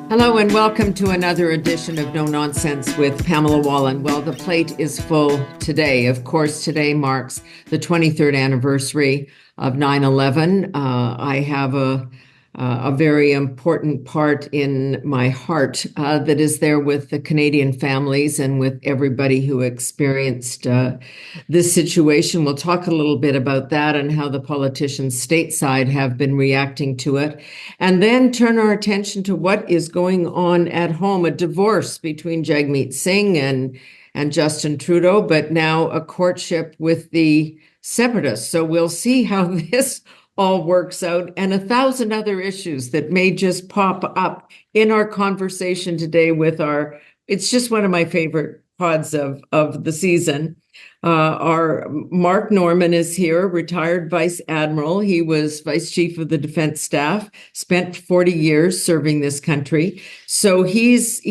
Hello and welcome to another edition of No Nonsense with Pamela Wallen. Well, the plate is full today. Of course, today marks the 23rd anniversary of 9/11. I have a very important part in my heart that is there with the Canadian families and with everybody who experienced this situation. We'll talk a little bit about that and how the politicians stateside have been reacting to it, and then turn our attention to what is going on at home, a divorce between Jagmeet Singh and Justin Trudeau, but now a courtship with the separatists. So we'll see how this all works out, and 1,000 other issues that may just pop up in our conversation today with it's just one of my favorite pods of the season. Our Mark Norman is here, retired Vice Admiral. He was Vice Chief of the Defense Staff, spent 40 years serving this country. So he's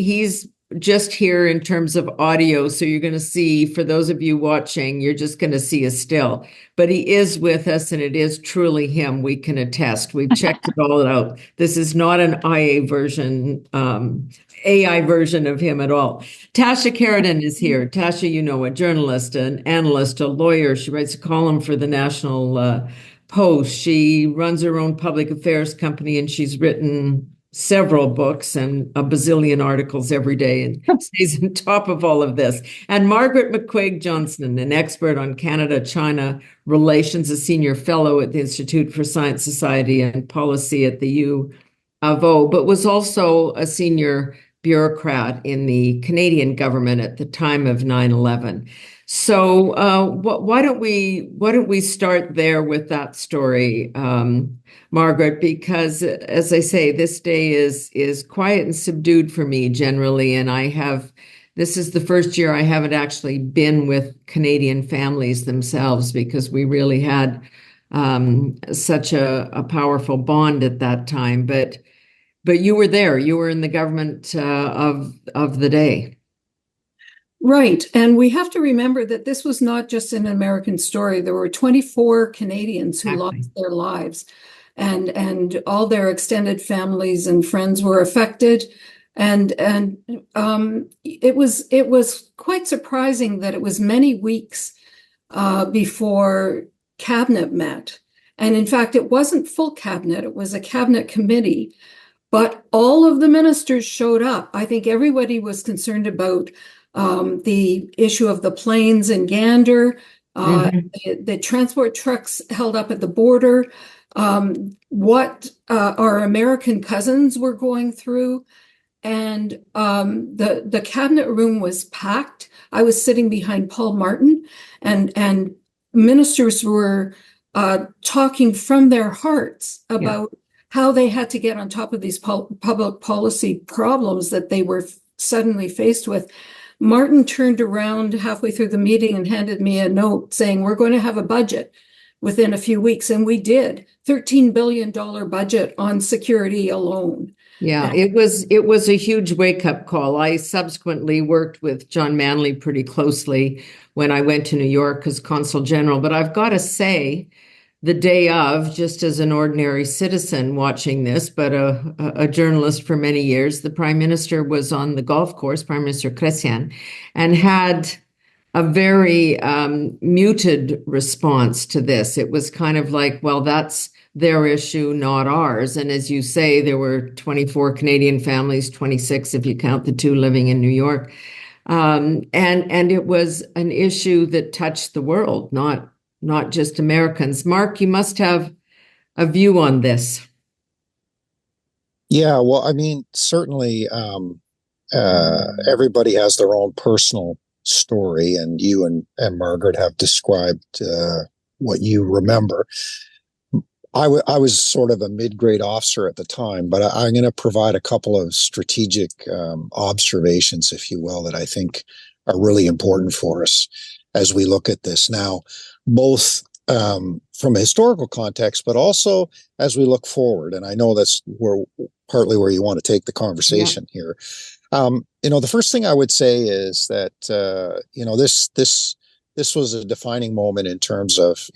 just here in terms of audio. So you're going to see, for those of you watching, you're just going to see a still. But he is with us, and it is truly him. We can attest. We've checked it all out. This is not an AI version of him at all. Tasha Kheiriddin is here. Tasha, you know, a journalist, an analyst, a lawyer. She writes a column for the National Post. She runs her own public affairs company, and she's written several books and a bazillion articles every day and stays on top of all of this. And Margaret McCuaig-Johntson, an expert on Canada-China relations, a senior fellow at the Institute for Science, Society and Policy at the U of O, but was also a senior bureaucrat in the Canadian government at the time of 9/11. So why don't we start there with that story, Margaret? Because as I say, this day is quiet and subdued for me generally, and this is the first year I haven't actually been with Canadian families themselves, because we really had such a powerful bond at that time. But you were there. You were in the government of the day. Right. And we have to remember that this was not just an American story. There were 24 Canadians who lost their lives, and all their extended families and friends were affected. And it was quite surprising that it was many weeks before cabinet met. And in fact, it wasn't full cabinet. It was a cabinet committee. But all of the ministers showed up. I think everybody was concerned about the issue of the planes in Gander, the transport trucks held up at the border, what our American cousins were going through. And the cabinet room was packed. I was sitting behind Paul Martin, and ministers were talking from their hearts about how they had to get on top of these public policy problems that they were suddenly faced with. Martin turned around halfway through the meeting and handed me a note saying, we're going to have a budget within a few weeks. And we did. $13 billion budget on security alone. Yeah, it was a huge wake-up call. I subsequently worked with John Manley pretty closely when I went to New York as Consul General. But I've got to say, the day of, just as an ordinary citizen watching this, but a journalist for many years, the Prime Minister was on the golf course, Prime Minister Chrétien, and had a very muted response to this. It was kind of like, well, that's their issue, not ours. And as you say, there were 24 Canadian families, 26 if you count the two living in New York. And it was an issue that touched the world, not just Americans. Mark, you must have a view on this. Yeah, well, I mean, certainly everybody has their own personal story, and you and Margaret have described what you remember. I was sort of a mid-grade officer at the time, but I'm going to provide a couple of strategic observations, if you will, that I think are really important for us as we look at this now, both from a historical context, but also as we look forward. And I know that's partly where you want to take the conversation here. The first thing I would say is that this was a defining moment in terms of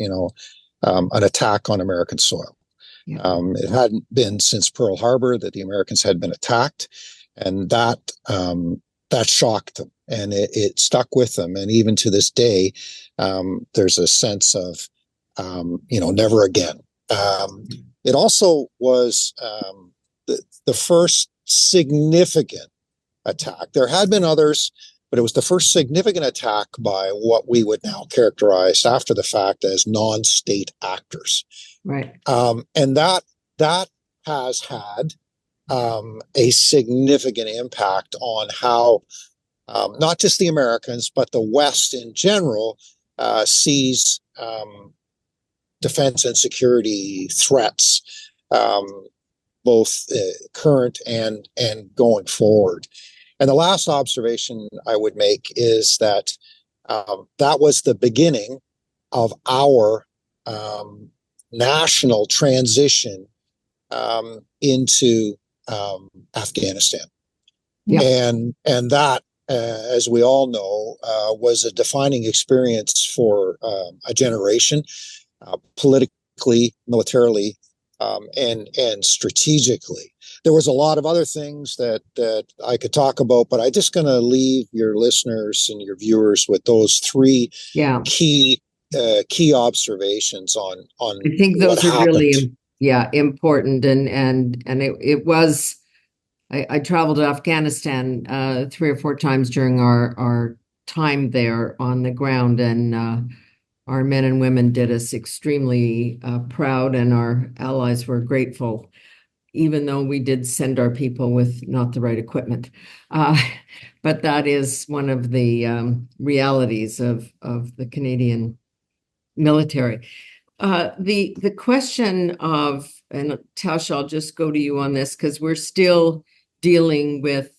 an attack on American soil. Yeah. It hadn't been since Pearl Harbor that the Americans had been attacked, and that shocked them, and it stuck with them. And even to this day, there's a sense of never again. It also was the first significant attack. There had been others, but it was the first significant attack by what we would now characterize after the fact as non-state actors. Right. And that has had a significant impact on how not just the Americans, but the West in general sees defense and security threats, both current and going forward. And the last observation I would make is that that was the beginning of our national transition into Afghanistan. Yeah. And that, as we all know, was a defining experience for a generation, politically, militarily, and strategically. There was a lot of other things that I could talk about, but I'm just going to leave your listeners and your viewers with those three key observations on I think those are really important, and it was. I traveled to Afghanistan 3 or 4 times during our time there on the ground, and our men and women did us extremely proud, and our allies were grateful, even though we did send our people with not the right equipment. But that is one of the realities of the Canadian military. The question of, and Tasha, I'll just go to you on this because we're still dealing with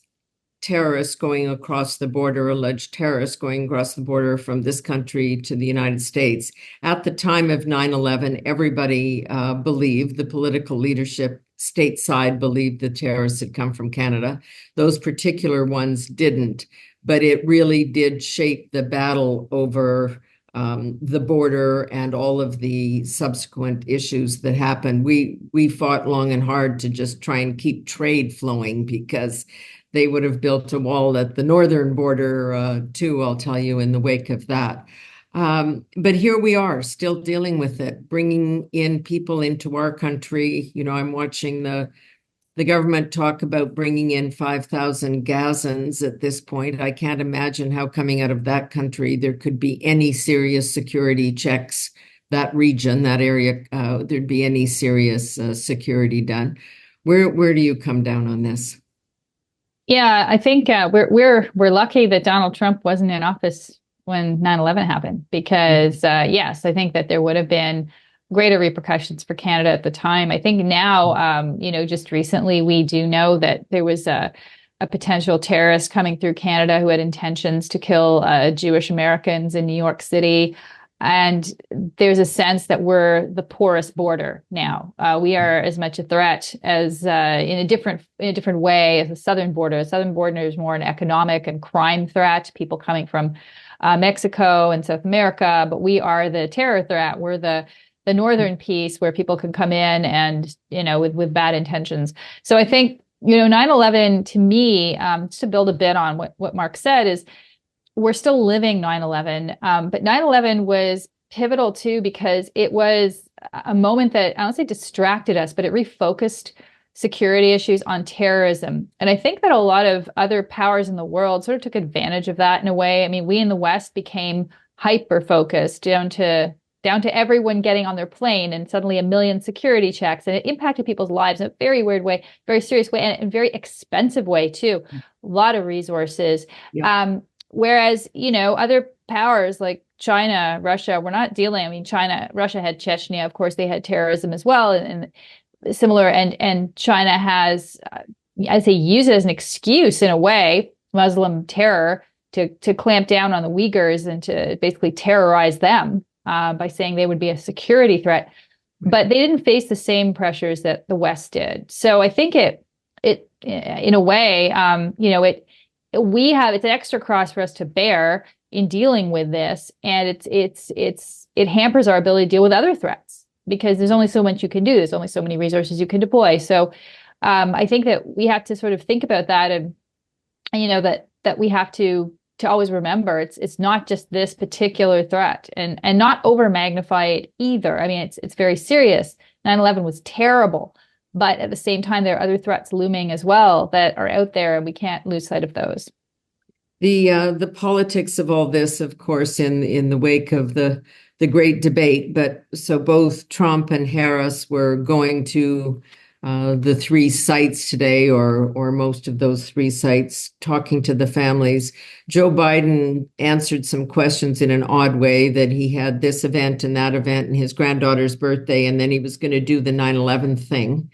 terrorists going across the border, alleged terrorists going across the border from this country to the United States. At the time of 9/11, everybody believed, the political leadership stateside believed the terrorists had come from Canada. Those particular ones didn't, but it really did shape the battle over the border and all of the subsequent issues that happened. We fought long and hard to just try and keep trade flowing because they would have built a wall at the northern border too, I'll tell you, in the wake of that. But here we are still dealing with it, bringing in people into our country. I'm watching the government talk about bringing in 5,000 Gazans at this point. I can't imagine how coming out of that country there could be any serious security checks, that region, that area, there'd be any serious security done. Where do you come down on this? Yeah, I think we're lucky that Donald Trump wasn't in office when 9/11 happened, because yes, I think that there would have been greater repercussions for Canada at the time. I think now, just recently, we do know that there was a potential terrorist coming through Canada who had intentions to kill Jewish Americans in New York City. And there's a sense that we're the porous border now. We are as much a threat as in a different way as the southern border. The southern border is more an economic and crime threat, people coming from Mexico and South America. But we are the terror threat. We're the northern piece where people can come in and, with bad intentions. So I think, 9/11 to me, just to build a bit on what Mark said, is we're still living 9/11. But 9/11 was pivotal too, because it was a moment that I don't say distracted us, but it refocused security issues on terrorism. And I think that a lot of other powers in the world sort of took advantage of that in a way. I mean, we in the West became hyper focused down to everyone getting on their plane and suddenly 1 million security checks, and it impacted people's lives in a very weird way, very serious way, and a very expensive way too. A lot of resources. Yeah. Whereas, other powers like China, Russia, we're not dealing. I mean, Russia had Chechnya, of course, they had terrorism as well, and similar. And China has, I'd say, used it as an excuse in a way, Muslim terror, to clamp down on the Uyghurs and to basically terrorize them. By saying they would be a security threat, but they didn't face the same pressures that the West did. So I think it in a way, it's an extra cross for us to bear in dealing with this, and it hampers our ability to deal with other threats. because there's only so much you can do. There's only so many resources you can deploy. So I think that we have to sort of think about that, and that we have to always remember it's not just this particular threat, and not over magnify it either. I mean, it's very serious. 9/11 was terrible, but at the same time, there are other threats looming as well that are out there, and we can't lose sight of those. The politics of all this, of course, in the wake of the great debate, but so both Trump and Harris were going to the three sites today, or most of those three sites, talking to the families. Joe Biden answered some questions in an odd way, that he had this event and that event and his granddaughter's birthday, and then he was going to do the 9/11 thing.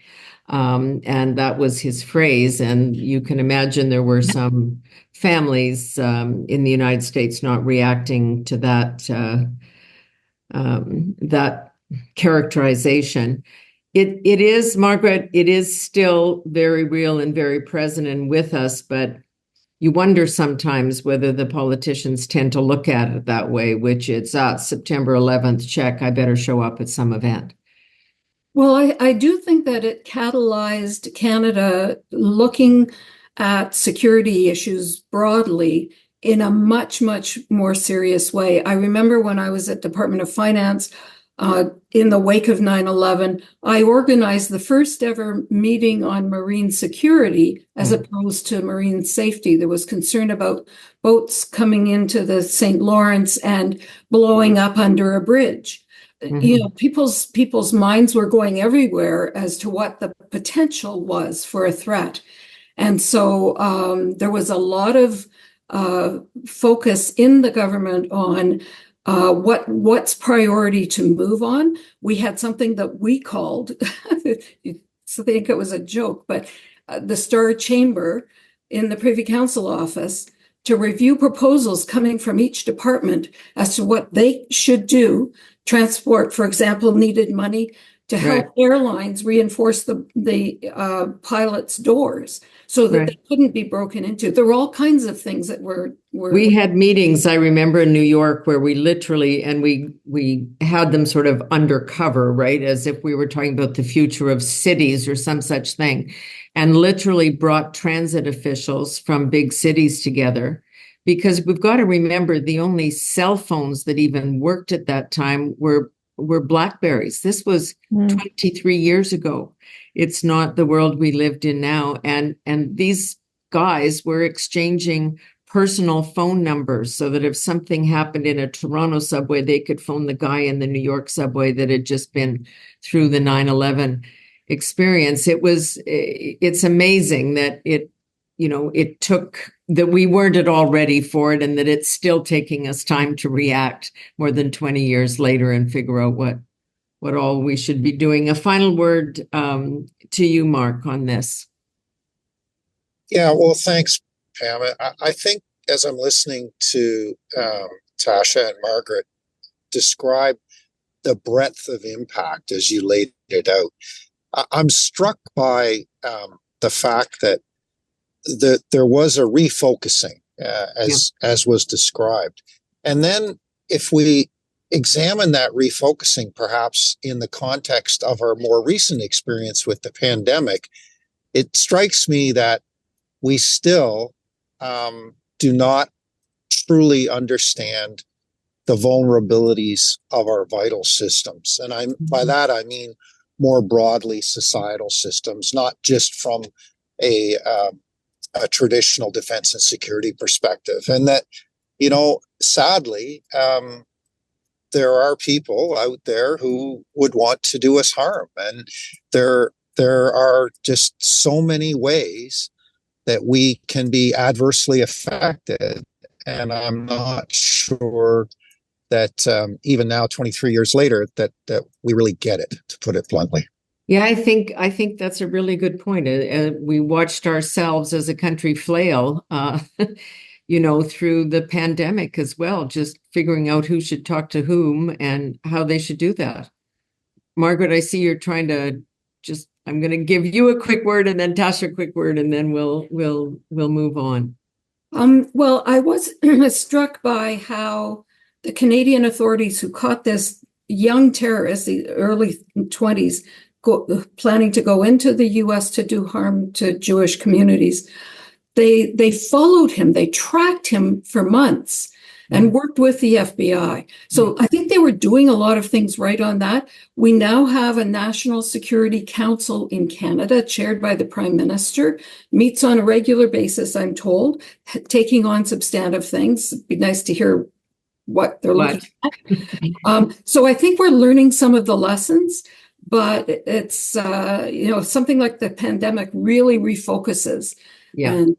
And that was his phrase. And you can imagine there were some families in the United States not reacting to that characterization. It is, Margaret, it is still very real and very present and with us, but you wonder sometimes whether the politicians tend to look at it that way, which it's September 11th, check, I better show up at some event. Well, I do think that it catalyzed Canada looking at security issues broadly in a much, much more serious way. I remember when I was at Department of Finance in the wake of 9/11, I organized the first ever meeting on marine security as opposed to marine safety. There was concern about boats coming into the St. Lawrence and blowing up under a bridge. People's minds were going everywhere as to what the potential was for a threat. And so there was a lot of focus in the government on what's priority to move on. We had something that we called, you think it was a joke, but the Star Chamber in the Privy Council office to review proposals coming from each department as to what they should do. Transport, for example, needed money to help airlines reinforce the pilots' doors so that they couldn't be broken into. There were all kinds of things that were. We had meetings, I remember, in New York where we literally, and we had them sort of undercover, right, as if we were talking about the future of cities or some such thing, and literally brought transit officials from big cities together. Because we've got to remember, the only cell phones that even worked at that time were Blackberries. This was 23 years ago. It's not the world we lived in now. And these guys were exchanging personal phone numbers so that if something happened in a Toronto subway, they could phone the guy in the New York subway that had just been through the 9/11 experience. It's amazing that it took, that we weren't at all ready for it, and that it's still taking us time to react more than 20 years later and figure out what all we should be doing. A final word to you, Mark, on this. Yeah, well, thanks, Pam. I think as I'm listening to Tasha and Margaret describe the breadth of impact as you laid it out, I'm struck by the fact that there was a refocusing as was described. And then if we examine that refocusing, perhaps in the context of our more recent experience with the pandemic, it strikes me that we still do not truly understand the vulnerabilities of our vital systems. And by that, I mean more broadly societal systems, not just from a traditional defense and security perspective. And that, sadly, there are people out there who would want to do us harm. And there are just so many ways that we can be adversely affected. And I'm not sure that even now, 23 years later, that we really get it, to put it bluntly. Yeah, I think that's a really good point. We watched ourselves as a country flail, through the pandemic as well, just figuring out who should talk to whom and how they should do that. Margaret, I see you're trying to I'm going to give you a quick word and then Tasha a quick word, and then we'll move on. Well, I was struck by how the Canadian authorities who caught this young terrorists, the early 20s, planning to go into the US to do harm to Jewish communities. They followed him, they tracked him for months and worked with the FBI. So I think they were doing a lot of things right on that. We now have a National Security Council in Canada, chaired by the Prime Minister, meets on a regular basis, I'm told, taking on substantive things. It'd be nice to hear what they're looking at. So I think we're learning some of the lessons, but it's, something like the pandemic really refocuses. Yeah. And,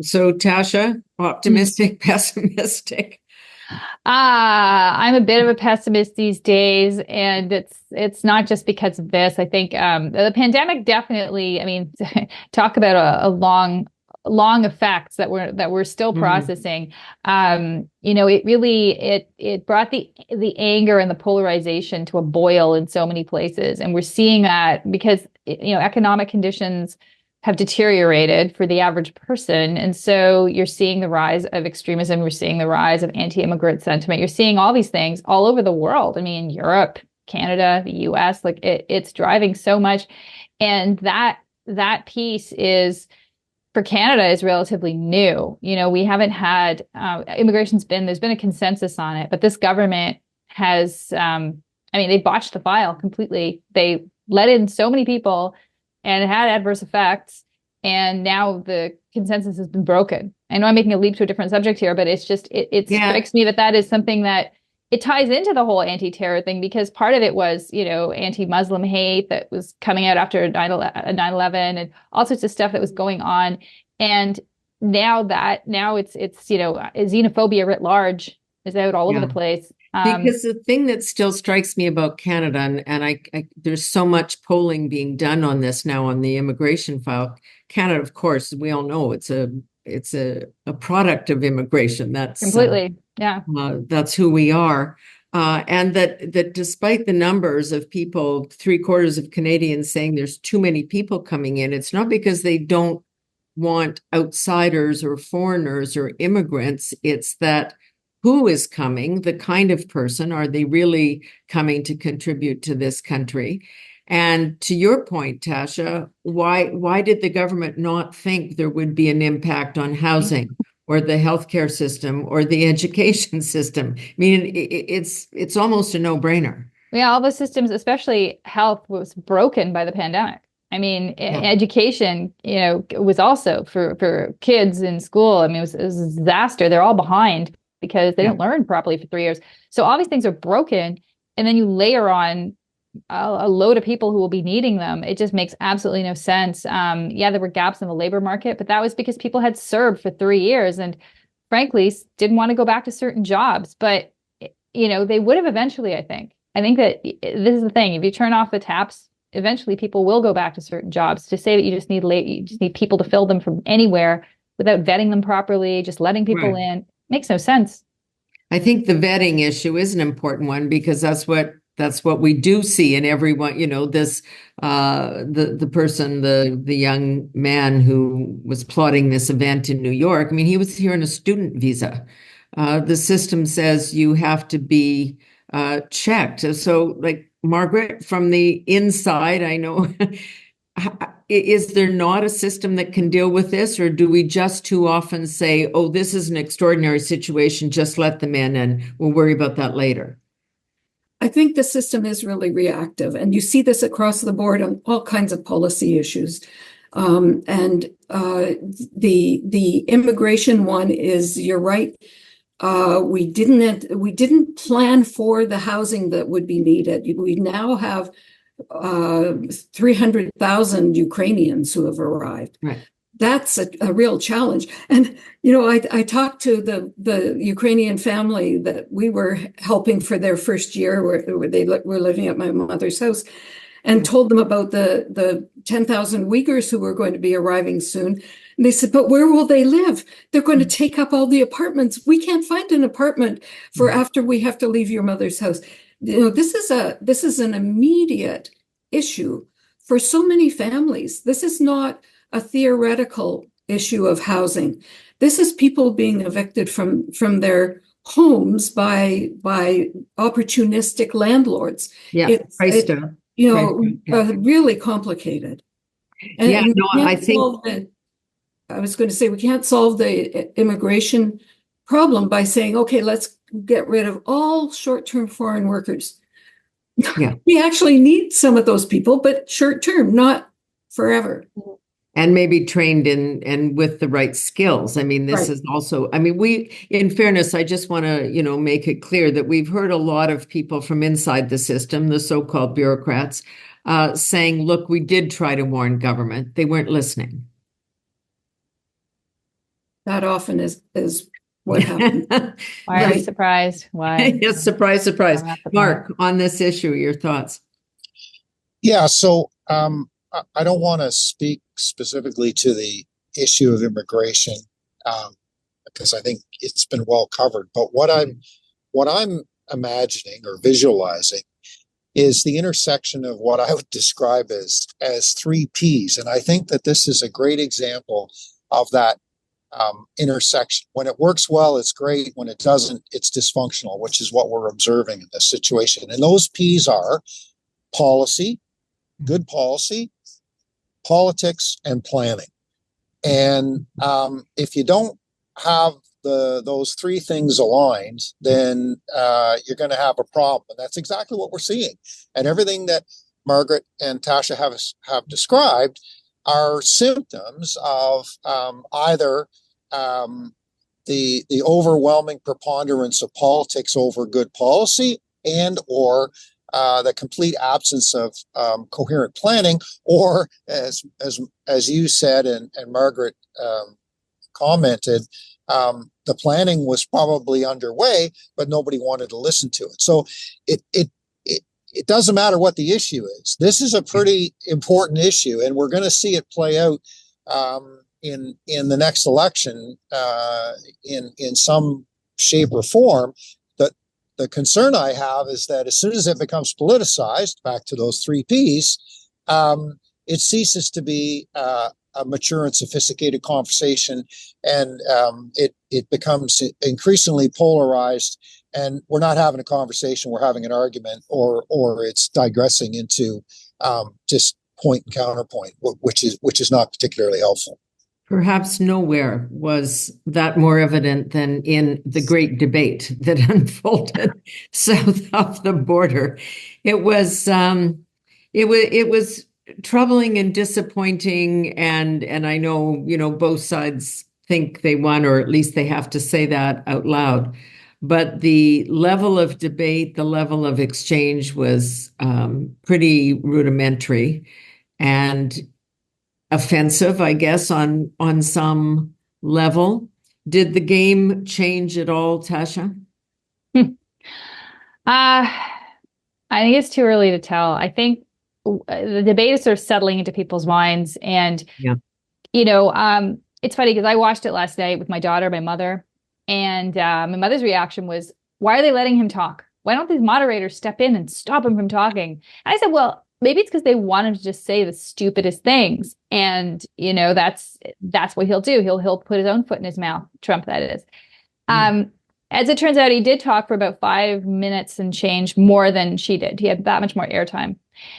so Tasha, optimistic, pessimistic? I'm a bit of a pessimist these days, and it's not just because of this. I think the pandemic definitely, I mean, talk about a long effects that we're still processing. It really it brought the anger and the polarization to a boil in so many places, and we're seeing that because economic conditions have deteriorated for the average person. And so you're seeing the rise of extremism. We're seeing the rise of anti-immigrant sentiment. You're seeing all these things all over the world. I mean, Europe, Canada, the US, like it's driving so much. And that piece is, for Canada, is relatively new. We haven't had, there's been a consensus on it, but this government has, they botched the file completely. They let in so many people, and it had adverse effects. And now the consensus has been broken. I know I'm making a leap to a different subject here, but it's just, it strikes me that is something that it ties into the whole anti-terror thing, because part of it was, anti-Muslim hate that was coming out after 9/11 and all sorts of stuff that was going on. And now it's xenophobia writ large is out all over the place. Because the thing that still strikes me about Canada, and I there's so much polling being done on this now on the immigration file. Canada, of course, we all know it's a product of immigration. That's completely, that's who we are. And that despite the numbers of people, 3/4 of Canadians saying there's too many people coming in, it's not because they don't want outsiders or foreigners or immigrants. It's that who is coming, the kind of person, are they really coming to contribute to this country? And to your point, Tasha, why did the government not think there would be an impact on housing or the healthcare system or the education system? I mean, it's almost a no-brainer. Yeah, all those systems, especially health, was broken by the pandemic. I mean, education, was also for kids in school. I mean, it was a disaster. They're all behind because they didn't learn properly for 3 years. So all these things are broken. And then you layer on a load of people who will be needing them. It just makes absolutely no sense. There were gaps in the labor market, but that was because people had served for 3 years and frankly didn't want to go back to certain jobs. But, they would have eventually, I think. I think that this is the thing. If you turn off the taps, eventually people will go back to certain jobs. To say that you just need people to fill them from anywhere without vetting them properly, just letting people in, makes no sense. I think the vetting issue is an important one because that's what we do see in everyone. This the person, the young man who was plotting this event in New York. I mean, he was here on a student visa. The system says you have to be checked. So, like Margaret, from the inside, I know. Is there not a system that can deal with this, or do we just too often say, oh, this is an extraordinary situation, just let them in and we'll worry about that later? I think the system is really reactive, and you see this across the board on all kinds of policy issues. The immigration one is, you're right. We didn't plan for the housing that would be needed. We now have 300,000 Ukrainians who have arrived. Right. That's a real challenge. And, I talked to the Ukrainian family that we were helping for their first year where they were living at my mother's house, and told them about the 10,000 Uyghurs who were going to be arriving soon. And they said, but where will they live? They're going to take up all the apartments. We can't find an apartment for after we have to leave your mother's house. This is an immediate issue for so many families. This is not a theoretical issue of housing. This is people being evicted from their homes by opportunistic landlords. Yeah, priced out. Really complicated. And, yeah, and no, I think I was going to say we can't solve the immigration problem by saying, okay, let's get rid of all short-term foreign workers. Yeah. We actually need some of those people, but short-term, not forever. And maybe trained in and with the right skills. I mean, this is also, I mean, in fairness, I just want to, make it clear that we've heard a lot of people from inside the system, the so-called bureaucrats, saying, look, we did try to warn government. They weren't listening. That often is what happens. Why are you surprised? Why? Yes, surprise, surprise. Mark, on this issue, your thoughts? Yeah, so I don't want to speak specifically to the issue of immigration because I think it's been well covered. But what I'm imagining or visualizing is the intersection of what I would describe as three Ps, and I think that this is a great example of that intersection. When it works well, it's great. When it doesn't, it's dysfunctional, which is what we're observing in this situation. And those Ps are policy, good policy, politics, and planning. And if you don't have those three things aligned, then you're going to have a problem. And that's exactly what we're seeing. And everything that Margaret and Tasha have described are symptoms of either the overwhelming preponderance of politics over good policy, and or the complete absence of coherent planning, or as you said and Margaret commented, the planning was probably underway, but nobody wanted to listen to it. So it doesn't matter what the issue is. This is a pretty important issue, and we're going to see it play out in the next election in some shape or form. The concern I have is that as soon as it becomes politicized, back to those three Ps, it ceases to be a mature and sophisticated conversation, and it becomes increasingly polarized. And we're not having a conversation; we're having an argument, or it's digressing into just point and counterpoint, which is not particularly helpful. Perhaps nowhere was that more evident than in the great debate that unfolded south of the border. It was troubling and disappointing, and I know both sides think they won, or at least they have to say that out loud. But the level of debate, the level of exchange was pretty rudimentary and offensive, I guess, on some level. Did the game change at all, Tasha? I think it's too early to tell. I think the debate is sort of settling into people's minds, and it's funny because I watched it last night with my daughter, my mother, and my mother's reaction was, "Why are they letting him talk? Why don't these moderators step in and stop him from talking?" And I said, "Well, maybe it's because they want him to just say the stupidest things, and that's what he'll do. He'll put his own foot in his mouth, Trump, that is." As it turns out, he did talk for about 5 minutes and change more than she did. He had that much more airtime.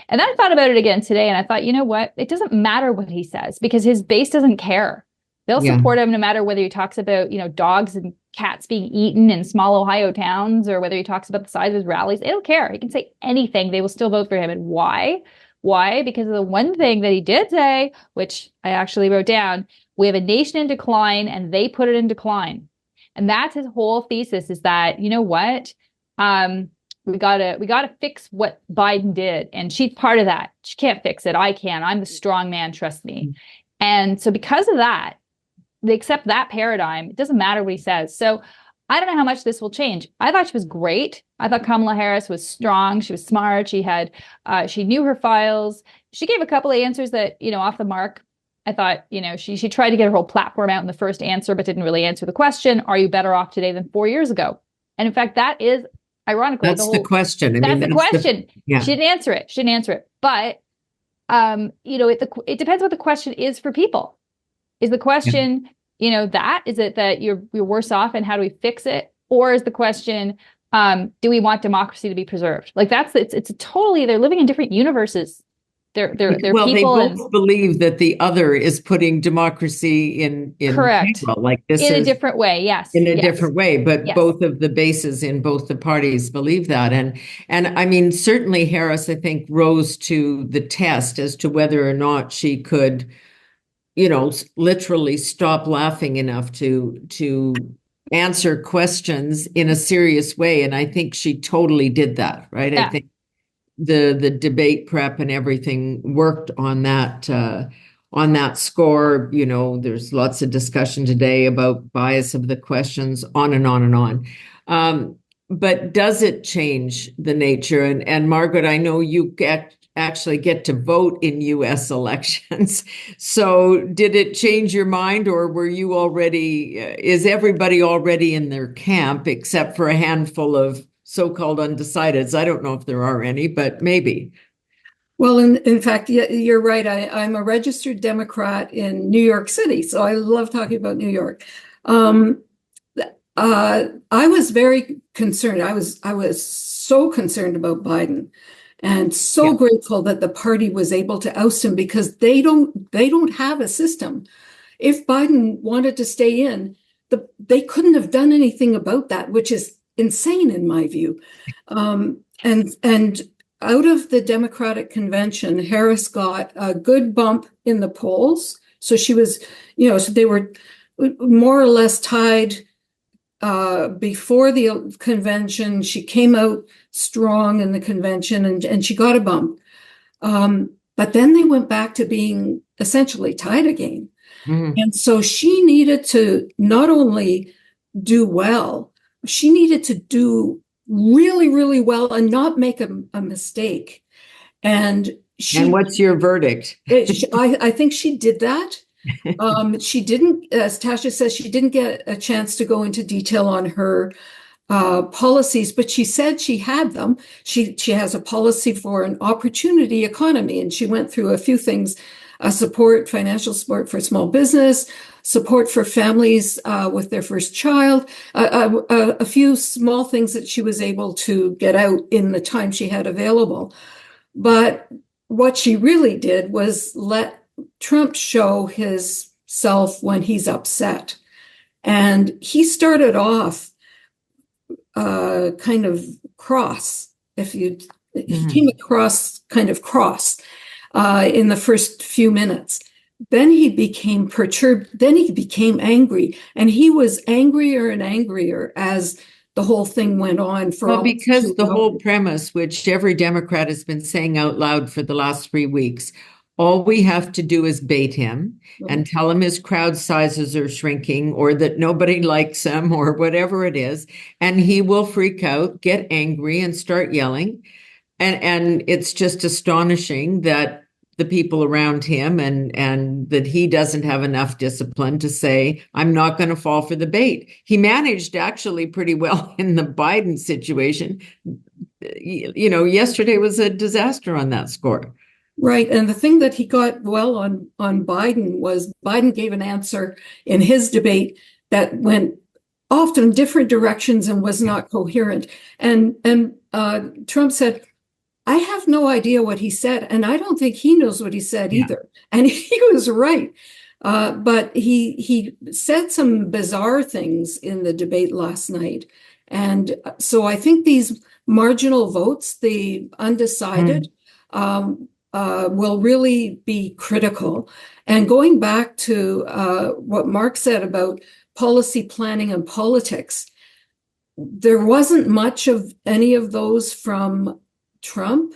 And then I thought about it again today, and I thought, you know what? It doesn't matter what he says because his base doesn't care. They'll support him no matter whether he talks about, dogs and cats being eaten in small Ohio towns, or whether he talks about the size of his rallies. They don't care. He can say anything. They will still vote for him. And why? Why? Because of the one thing that he did say, which I actually wrote down: we have a nation in decline, and they put it in decline. And that's his whole thesis, is that, you know what? We gotta fix what Biden did. And she's part of that. She can't fix it. I can. I'm the strong man. Trust me. And so because of that, they accept that paradigm. It doesn't matter what he says. So I don't know how much this will change. I thought she was great. I thought Kamala Harris was strong. She was smart. She knew her files. She gave a couple of answers that, off the mark. I thought, she tried to get her whole platform out in the first answer, but didn't really answer the question: are you better off today than 4 years ago? And in fact, that is ironical. That's the question. That's the question. She didn't answer it. But, it depends what the question is for people. Is the question, is it that you're worse off, and how do we fix it? or is the question, do we want democracy to be preserved? Like it's a totally, they're living in different universes. They're well, people they both believe that the other is putting democracy in correct peril, like this in a is different way. Yes, in a yes, different way, but yes. both of the bases in both the parties believe that. And I mean, certainly Harris, I think, rose to the test as to whether or not she could, literally stop laughing enough to answer questions in a serious way. And I think she totally did that, right? Yeah. I think the debate prep and everything worked on that score. There's lots of discussion today about bias of the questions, on and on and on. But does it change the nature? And Margaret, I know you actually get to vote in US elections. So did it change your mind, or were you already, is everybody already in their camp except for a handful of so-called undecideds? I don't know if there are any, but maybe. Well, in fact, you're right. I'm a registered Democrat in New York City, so I love talking about New York. I was very concerned. I was so concerned about Biden, and so grateful that the party was able to oust him, because they don't have a system. If Biden wanted to stay in, they couldn't have done anything about that, which is insane in my view. And out of the Democratic convention, Harris got a good bump in the polls. So she was, so they were more or less tied before the convention. She came out strong in the convention, and she got a bump. But then they went back to being essentially tied again. Mm-hmm. And so she needed to not only do well, she needed to do really, really well and not make a mistake. And what's your verdict? I think she did that. She didn't, as Tasha says, she didn't get a chance to go into detail on her policies, but she said she had them. She has a policy for an opportunity economy, and she went through a few things: financial support for small business, support for families with their first child, a few small things that she was able to get out in the time she had available. But what she really did was let Trump show his self when he's upset. And he started off kind of cross. He came across kind of cross in the first few minutes. Then he became perturbed. Then he became angry, and he was angrier and angrier as the whole thing went on. Because the whole premise, which every Democrat has been saying out loud for the last 3 weeks, all we have to do is bait him and tell him his crowd sizes are shrinking, or that nobody likes him, or whatever it is, and he will freak out, get angry, and start yelling. And it's just astonishing that the people around him and that he doesn't have enough discipline to say, I'm not going to fall for the bait. He managed actually pretty well in the Biden situation. Yesterday was a disaster on that score. Right. And the thing that he got well on Biden was Biden gave an answer in his debate that went often different directions and was not coherent. And Trump said, I have no idea what he said, and I don't think he knows what he said either. And he was right. But he said some bizarre things in the debate last night. And so I think these marginal votes, the undecided, will really be critical. And going back to what Mark said about policy planning and politics, there wasn't much of any of those from Trump.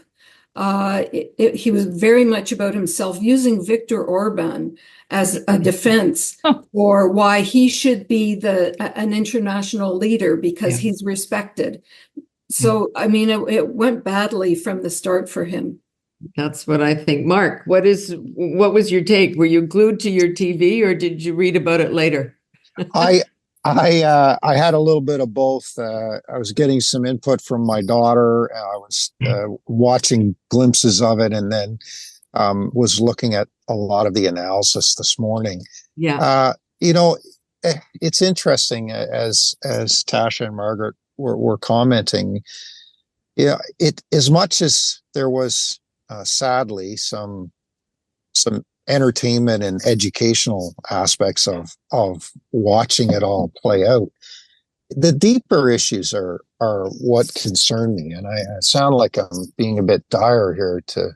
He was very much about himself, using Viktor Orban as a defense for why he should be an international leader, because he's respected. So, I mean, it went badly from the start for him. That's what I think. Mark, what was your take? Were you glued to your TV, or did you read about it later? I had a little bit of both. I was getting some input from my daughter. I was watching glimpses of it, and then was looking at a lot of the analysis this morning. Yeah. it's interesting as Tasha and Margaret were commenting. Yeah, as much as there was sadly some entertainment and educational aspects of watching it all play out, the deeper issues are what concern me. And I sound like I'm being a bit dire here to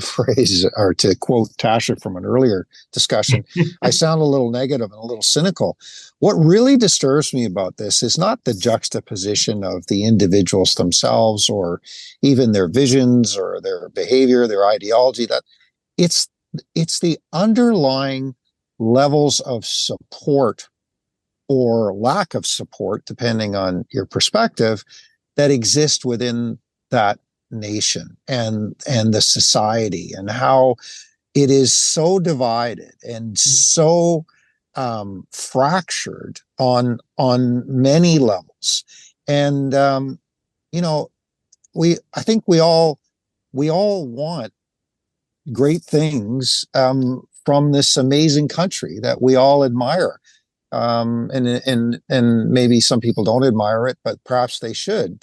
phrase or to quote Tasha from an earlier discussion. I sound a little negative and a little cynical. What really disturbs me about this is not the juxtaposition of the individuals themselves or even their visions or their behavior, their ideology. That it's the underlying levels of support or lack of support, depending on your perspective, that exist within that nation and the society, and how it is so divided and so fractured on many levels. And I think we all want great things from this amazing country that we all admire. And maybe some people don't admire it, but perhaps they should,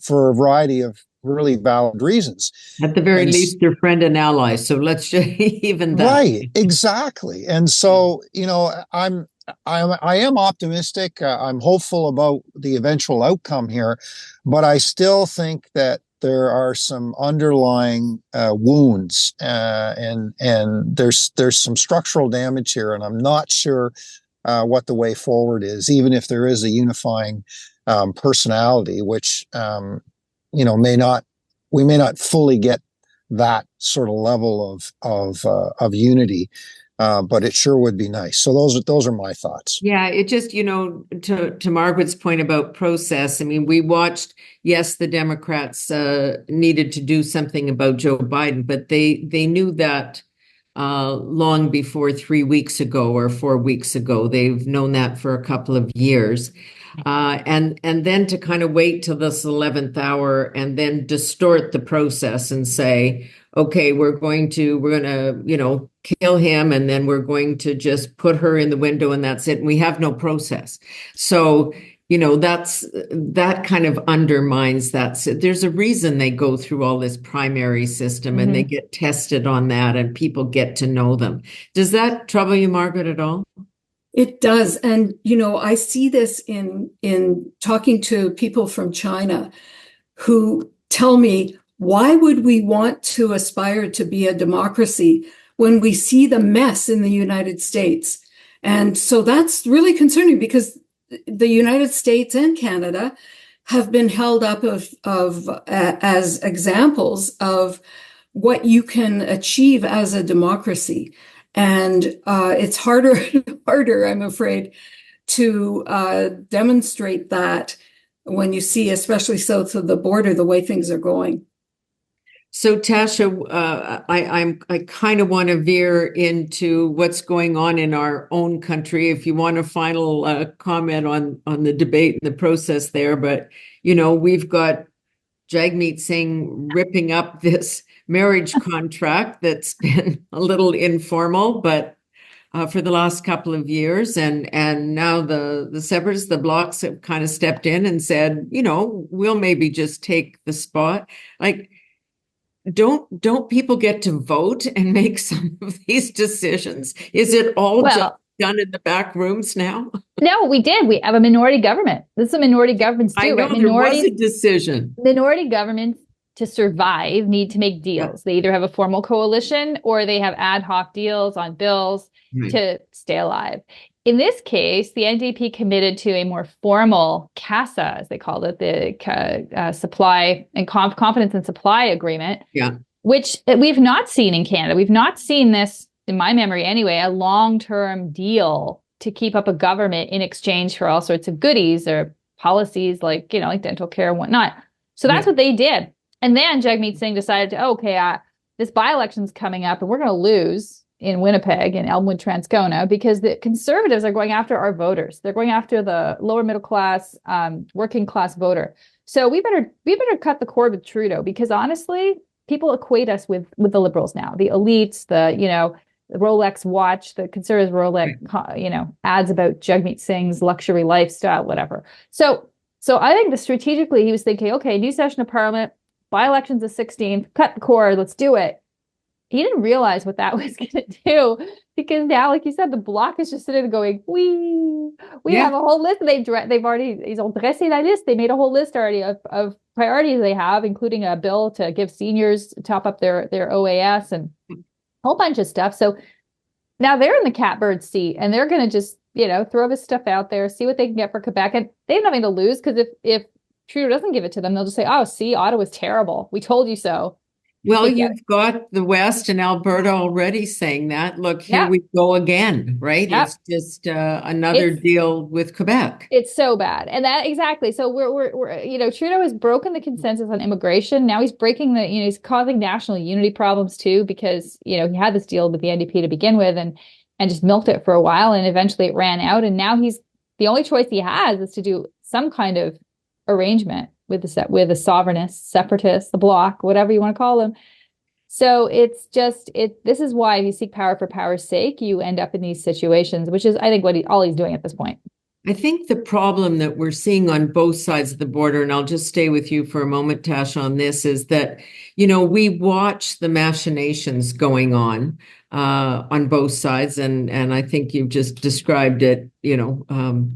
for a variety of really valid reasons. At the very least, your friend and ally. So let's just even that. Right, exactly. And so, I am optimistic. I'm hopeful about the eventual outcome here, but I still think that there are some underlying wounds, and there's some structural damage here, and I'm not sure what the way forward is, even if there is a unifying personality, which we may not fully get that sort of level of unity, but it sure would be nice. So those are my thoughts. Yeah, it just, to Margaret's point about process. I mean, we watched. Yes, the Democrats needed to do something about Joe Biden, but they knew that long before 3 weeks ago or 4 weeks ago. They've known that for a couple of years. And then to kind of wait till this 11th hour and then distort the process and say, okay, we're going to, kill him, and then we're going to just put her in the window and that's it. And we have no process. So, that kind of undermines that. So there's a reason they go through all this primary system and they get tested on that and people get to know them. Does that trouble you, Margaret, at all? It does. And, I see this in talking to people from China who tell me, why would we want to aspire to be a democracy when we see the mess in the United States? And so that's really concerning, because the United States and Canada have been held up as examples of what you can achieve as a democracy. And it's harder and harder, I'm afraid, to demonstrate that when you see, especially south of the border, the way things are going. So, Tasha, I kind of want to veer into what's going on in our own country. If you want a final comment on the debate and the process there, but we've got Jagmeet Singh ripping up this marriage contract that's been a little informal, but for the last couple of years, and now the separatists, the blocs, have kind of stepped in and said, we'll maybe just take the spot. Like, don't people get to vote and make some of these decisions? Is it all just done in the back rooms now? No, we did. We have a minority government. This is a minority government too, I know, right? there was a decision. Minority governments, to survive, need to make deals. They either have a formal coalition or they have ad hoc deals on bills to stay alive. In this case, the NDP committed to a more formal CASA, as they called it, the Supply and Confidence and Supply Agreement, which we've not seen in Canada. We've not seen this, in my memory anyway, a long-term deal to keep up a government in exchange for all sorts of goodies or policies like dental care and whatnot. So that's what they did. And then Jagmeet Singh decided this by-election's coming up and we're going to lose in Winnipeg and Elmwood Transcona because the Conservatives are going after our voters. They're going after the lower middle class, working class voter. So we better cut the cord with Trudeau, because honestly, people equate us with the Liberals now, the elites, Rolex watch, the conservative Rolex, ads about Jagmeet Singh's luxury lifestyle, whatever. So I think strategically he was thinking, okay, new session of parliament, by-elections the 16th, cut the cord, let's do it. He didn't realize what that was going to do, because now, like you said, the bloc is just sitting there going, we have a whole list. They've already, ils ont dressé la liste. They made a whole list already of priorities they have, including a bill to give seniors top up their OAS and a whole bunch of stuff. So now they're in the catbird seat, and they're going to just, throw this stuff out there, see what they can get for Quebec. And they have nothing to lose, because if Trudeau doesn't give it to them, they'll just say, oh, see, Ottawa's terrible. We told you so. Well, you've got the West and Alberta already saying that. Look, here we go again, right? Yep. It's just another deal with Quebec. It's so bad. And that exactly. So we're Trudeau has broken the consensus on immigration. Now he's breaking he's causing national unity problems too, because, he had this deal with the NDP to begin with and just milked it for a while, and eventually it ran out. And now the only choice he has is to do some kind of arrangement with the sovereignists, separatists, the bloc, whatever you want to call them. So it's just this is why, if you seek power for power's sake, you end up in these situations, which is, I think, all he's doing at this point. I think the problem that we're seeing on both sides of the border, and I'll just stay with you for a moment, Tasha, on this, is that, we watch the machinations going on both sides. And I think you've just described it,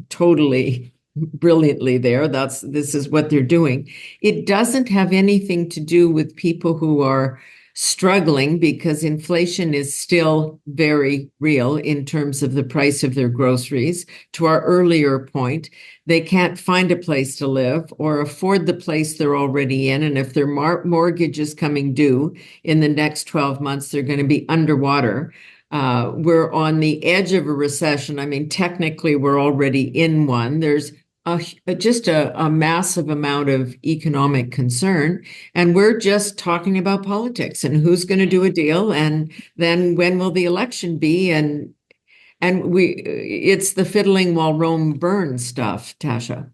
totally brilliantly there. This is what they're doing. It doesn't have anything to do with people who are struggling, because inflation is still very real in terms of the price of their groceries. To our earlier point, they can't find a place to live or afford the place they're already in. And if their mortgage is coming due in the next 12 months, they're going to be underwater. We're on the edge of a recession. I mean, technically, we're already in one. There's just a massive amount of economic concern, and we're just talking about politics and who's going to do a deal, and then when will the election be, and it's the fiddling while Rome burns stuff, Tasha.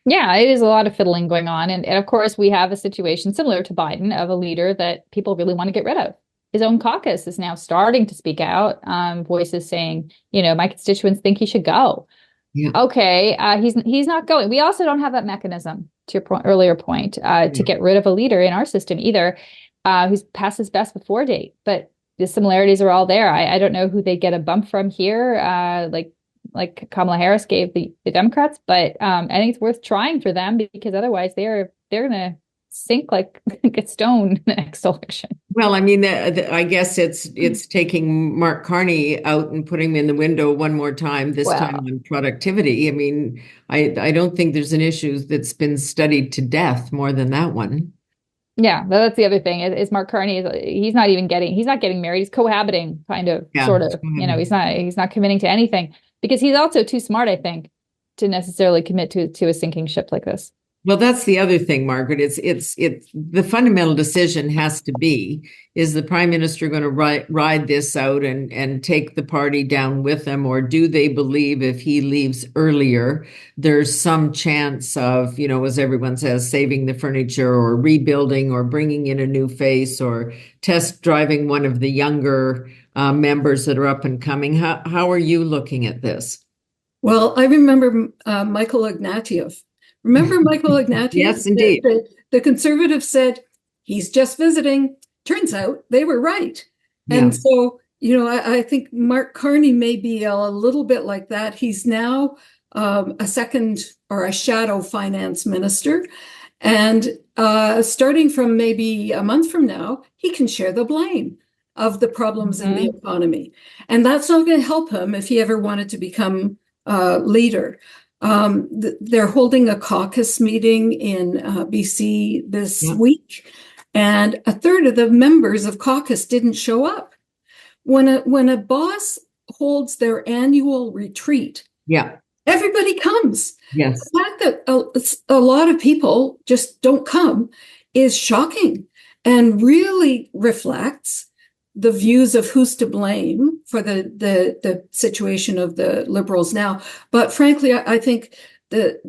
Yeah, it is a lot of fiddling going on, and of course we have a situation similar to Biden of a leader that people really want to get rid of. His own caucus is now starting to speak out, voices saying, my constituents think he should go. Yeah. Okay, he's not going. We also don't have that mechanism, to your earlier point, to get rid of a leader in our system either, who's past his best before date. But the similarities are all there. I don't know who they get a bump from here, like Kamala Harris gave the Democrats, but I think it's worth trying for them, because otherwise they're going to sink like a stone in the next election. Well, I mean, I guess it's taking Mark Carney out and putting him in the window one more time, time on productivity. I mean, I don't think there's an issue that's been studied to death more than that one. Yeah, that's the other thing is Mark Carney he's not getting married. He's cohabiting, sort of. He's not committing to anything, because he's also too smart, I think, to necessarily commit to a sinking ship like this. Well, that's the other thing, Margaret. It's the fundamental decision has to be, is the prime minister going to ride this out and take the party down with him, or do they believe if he leaves earlier, there's some chance of, as everyone says, saving the furniture or rebuilding or bringing in a new face or test driving one of the younger members that are up and coming. How are you looking at this? Well, I remember Michael Ignatieff. Remember Michael Ignatieff? Yes, indeed. The conservatives said, he's just visiting. Turns out they were right. Yeah. And so, I think Mark Carney may be a little bit like that. He's now a second or a shadow finance minister. And starting from maybe a month from now, he can share the blame of the problems in the economy. And that's not going to help him if he ever wanted to become leader. They're holding a caucus meeting in BC this week, and a third of the members of caucus didn't show up. When a boss holds their annual retreat, everybody comes. Yes. The fact that a lot of people just don't come is shocking and really reflects the views of who's to blame for the situation of the Liberals now. But frankly, I think the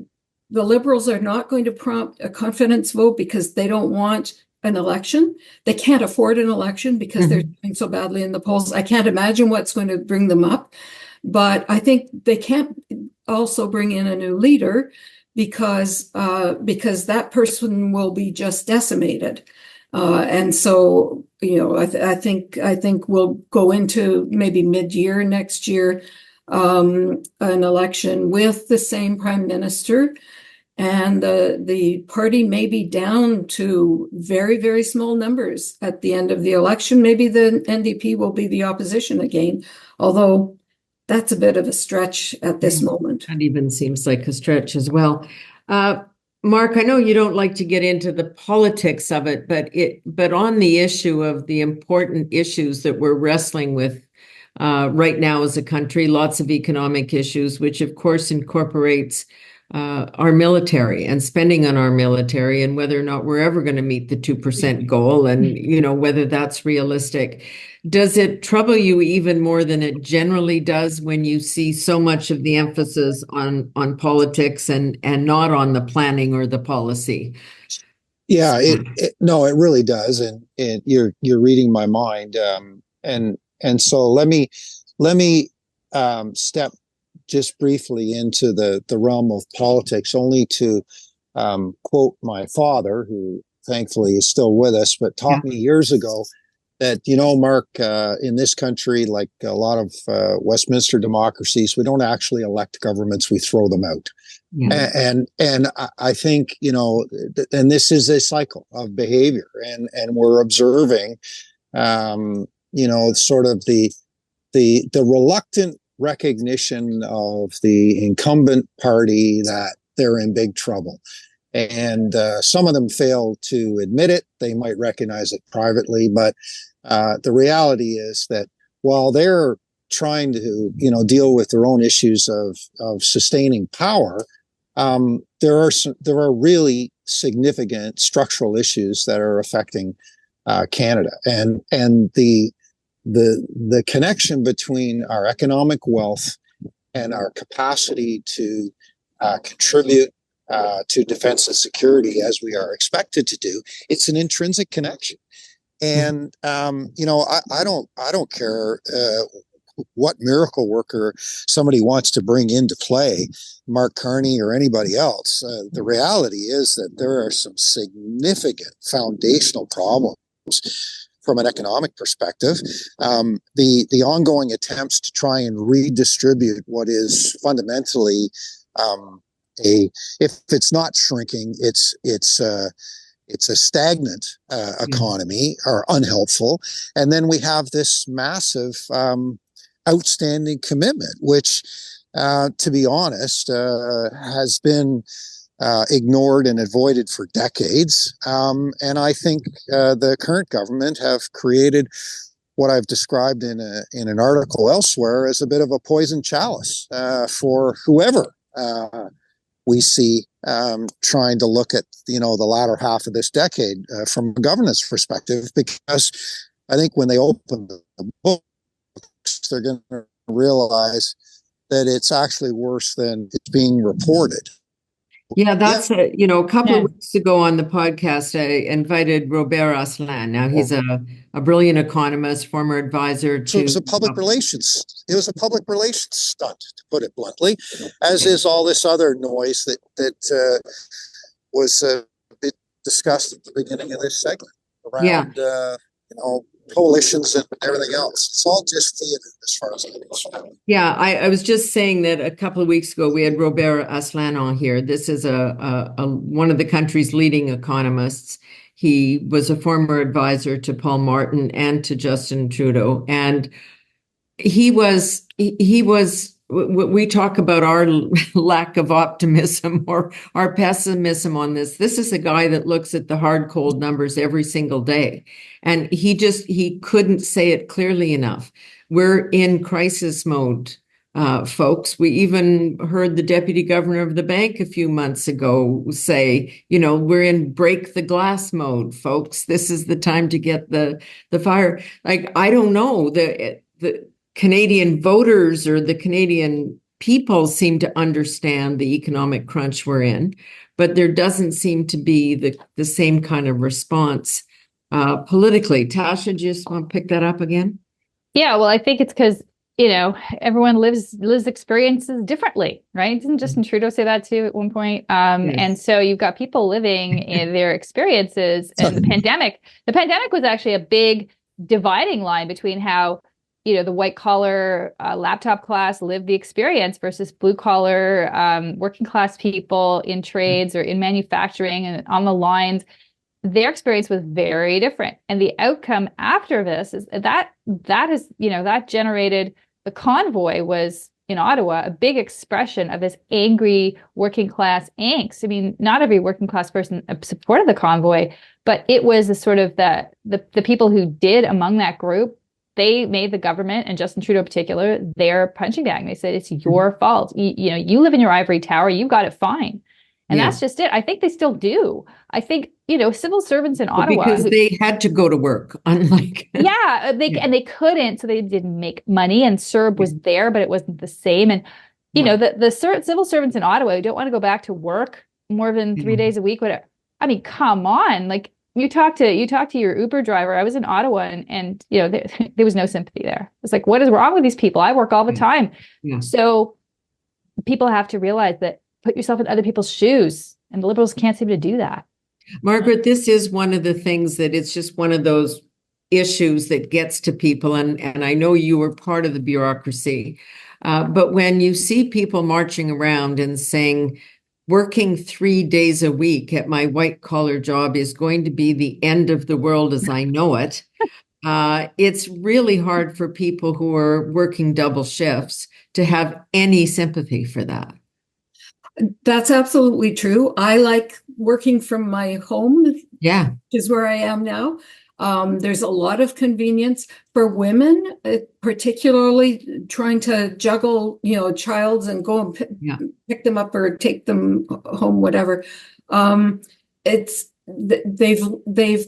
Liberals are not going to prompt a confidence vote, because they don't want an election. They can't afford an election because they're doing so badly in the polls. I can't imagine what's going to bring them up. But I think they can't also bring in a new leader because that person will be just decimated. And so, I think we'll go into maybe mid-year next year, an election with the same prime minister, and the party may be down to very, very small numbers at the end of the election. Maybe the NDP will be the opposition again, although that's a bit of a stretch at this moment. That even seems like a stretch as well. Mark, I know you don't like to get into the politics of it, but on the issue of the important issues that we're wrestling with right now as a country, lots of economic issues, which of course incorporates our military and spending on our military, and whether or not we're ever going to meet the 2% goal, and whether that's realistic. Does it trouble you even more than it generally does when you see so much of the emphasis on politics and not on the planning or the policy? Yeah, it really does, and you're reading my mind, and so let me step just briefly into the realm of politics, only to quote my father, who thankfully is still with us, but taught me years ago that, Mark, in this country, like a lot of Westminster democracies, we don't actually elect governments, we throw them out. And I think, and this is a cycle of behavior, and we're observing, sort of the reluctant recognition of the incumbent party that they're in big trouble. And some of them fail to admit it. They might recognize it privately, but the reality is that while they're trying to, deal with their own issues of sustaining power, there are really significant structural issues that are affecting Canada, and the connection between our economic wealth and our capacity to contribute to defense and security, as we are expected to do, it's an intrinsic connection. And I don't care what miracle worker somebody wants to bring into play, Mark Carney or anybody else. The reality is that there are some significant foundational problems from an economic perspective. The ongoing attempts to try and redistribute what is fundamentally if it's not shrinking, it's a stagnant economy, are unhelpful. And then we have this massive outstanding commitment, which, to be honest, has been ignored and avoided for decades. And I think the current government have created what I've described in an article elsewhere as a bit of a poison chalice for whoever we see trying to look at, the latter half of this decade from a governance perspective, because I think when they open the books, they're going to realize that it's actually worse than it's being reported. Yeah, that's a couple of weeks ago on the podcast, I invited Robert Asselin. Now he's a brilliant economist, former advisor to. So it was a public relations. It was a public relations stunt, to put it bluntly, as is all this other noise that was a bit discussed at the beginning of this segment around coalitions and everything else. It's all just theater as far as I'm concerned. Yeah, I was just saying that a couple of weeks ago we had Robert Asselin on here. This is a one of the country's leading economists. He was a former advisor to Paul Martin and to Justin Trudeau, and he was. We talk about our lack of optimism or our pessimism on this. This is a guy that looks at the hard, cold numbers every single day. And he couldn't say it clearly enough. We're in crisis mode, folks. We even heard the deputy governor of the bank a few months ago say, we're in break the glass mode, folks. This is the time to get the fire. Like, I don't know, the Canadian voters or the Canadian people seem to understand the economic crunch we're in, but there doesn't seem to be the same kind of response politically. Tasha, just want to pick that up again? Yeah, well, I think it's because, everyone lives experiences differently, right? Didn't Justin Trudeau say that too at one point? Yes. And so you've got people living in their experiences, and the pandemic was actually a big dividing line between how, the white collar laptop class lived the experience versus blue collar working class people in trades or in manufacturing and on the lines. Their experience was very different. And the outcome after this is that generated, the convoy was in Ottawa, a big expression of this angry working class angst. I mean, not every working class person supported the convoy, but it was a sort of the people who did among that group, they made the government, and Justin Trudeau in particular, their punching bag. They said, it's your fault. You live in your ivory tower, you've got it fine. And that's just it. I think they still do. I think, civil servants in Ottawa. Because they had to go to work, unlike. They couldn't. So they didn't make money, and CERB was there, but it wasn't the same. And, the civil servants in Ottawa who don't want to go back to work more than 3 days a week. Whatever. I mean, come on. Like, you talk to your Uber driver. I was in Ottawa and there was no sympathy there. It's like, what is wrong with these people? I work all the time. Yeah. So people have to realize that, put yourself in other people's shoes, and the Liberals can't seem to do that. Margaret, this is one of the things that it's just one of those issues that gets to people. And I know you were part of the bureaucracy, but when you see people marching around and saying, working 3 days a week at my white collar job is going to be the end of the world as I know it, it's really hard for people who are working double shifts to have any sympathy for that. That's absolutely true. I like working from my home, which is where I am now. There's a lot of convenience for women, particularly trying to juggle, a child and go and pick them up or take them home, whatever. They've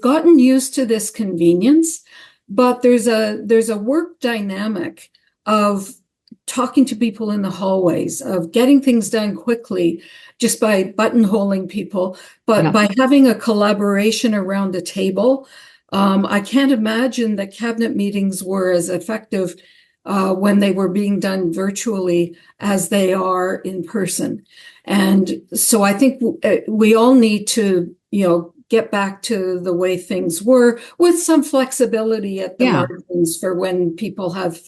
gotten used to this convenience, but there's a work dynamic of talking to people in the hallways, of getting things done quickly just by buttonholing people, but by having a collaboration around a table. I can't imagine that cabinet meetings were as effective when they were being done virtually as they are in person. And so I think we all need to, get back to the way things were, with some flexibility at the margins for when people have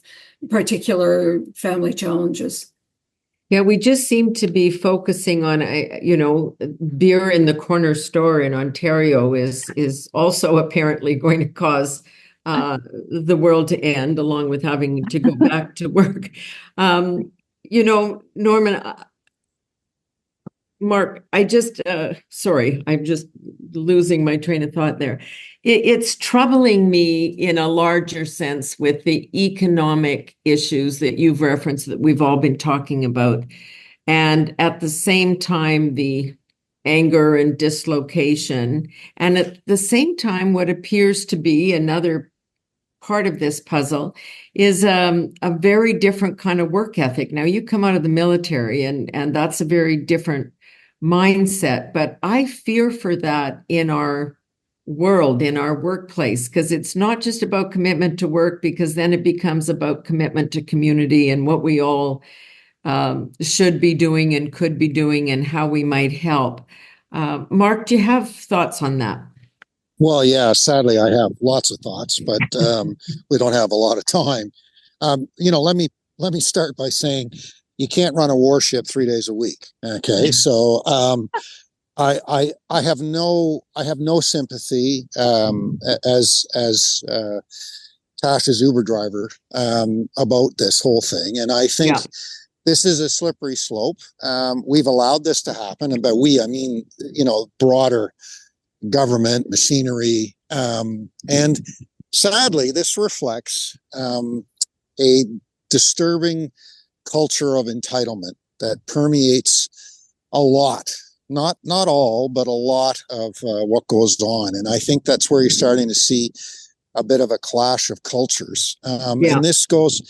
particular family challenges. Yeah, we just seem to be focusing on, beer in the corner store in Ontario is also apparently going to cause the world to end, along with having to go back to work. Norman, Mark, I'm just losing my train of thought there. It's troubling me in a larger sense with the economic issues that you've referenced, that we've all been talking about. And at the same time, the anger and dislocation. And at the same time, what appears to be another part of this puzzle is a very different kind of work ethic. Now, you come out of the military, and that's a very different mindset, but I fear for that in our world, in our workplace, because it's not just about commitment to work, because then it becomes about commitment to community and what we all should be doing and could be doing and how we might help. Mark, do you have thoughts on that? Well, yeah, sadly, I have lots of thoughts, but we don't have a lot of time. Let me start by saying you can't run a warship 3 days a week. Okay, so I have no sympathy as Tasha's Uber driver about this whole thing, and I think this is a slippery slope. We've allowed this to happen, and by we I mean broader government machinery, and sadly, this reflects a disturbing culture of entitlement that permeates a lot, not all, but a lot of what goes on. And I think that's where you're starting to see a bit of a clash of cultures. And this goes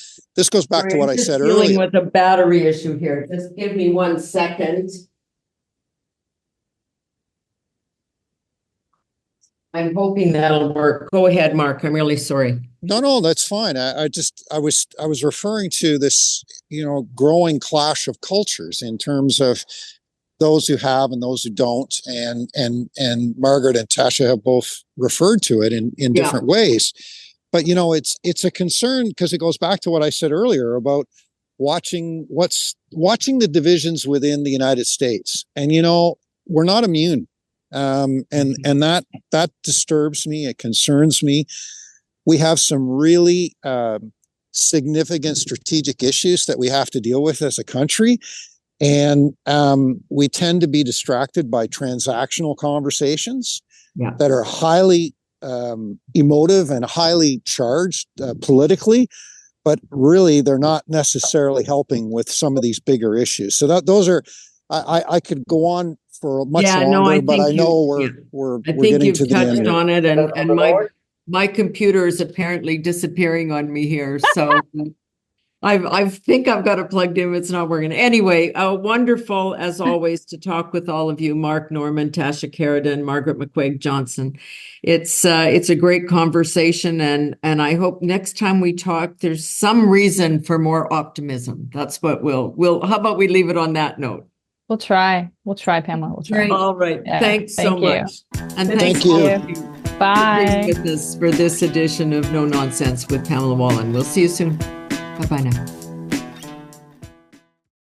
back to what I said earlier. Dealing with a battery issue here. Just give me 1 second. I'm hoping that'll work. Go ahead, Mark. I'm really sorry. No, that's fine. I was referring to this, growing clash of cultures in terms of those who have and those who don't, and Margaret and Tasha have both referred to it in different ways. But it's a concern because it goes back to what I said earlier about watching the divisions within the United States, and we're not immune, and that disturbs me. It concerns me. We have some really significant strategic issues that we have to deal with as a country. And we tend to be distracted by transactional conversations that are highly emotive and highly charged politically, but really they're not necessarily helping with some of these bigger issues. So those are, I could go on for much longer, but I know we're getting to the end. I think you've touched on it, and my computer is apparently disappearing on me here. So I think I've got it plugged in. It's not working. Anyway, wonderful as always to talk with all of you, Mark Norman, Tasha Kheiriddin, Margaret McCuaig-Johntson. It's a great conversation, and I hope next time we talk, there's some reason for more optimism. That's what we'll. How about we leave it on that note? We'll try, Pamela. We'll try. All right. Yeah. Thanks so much. And thank you. Bye. With us for this edition of No Nonsense with Pamela Wallin. We'll see you soon. Bye-bye now.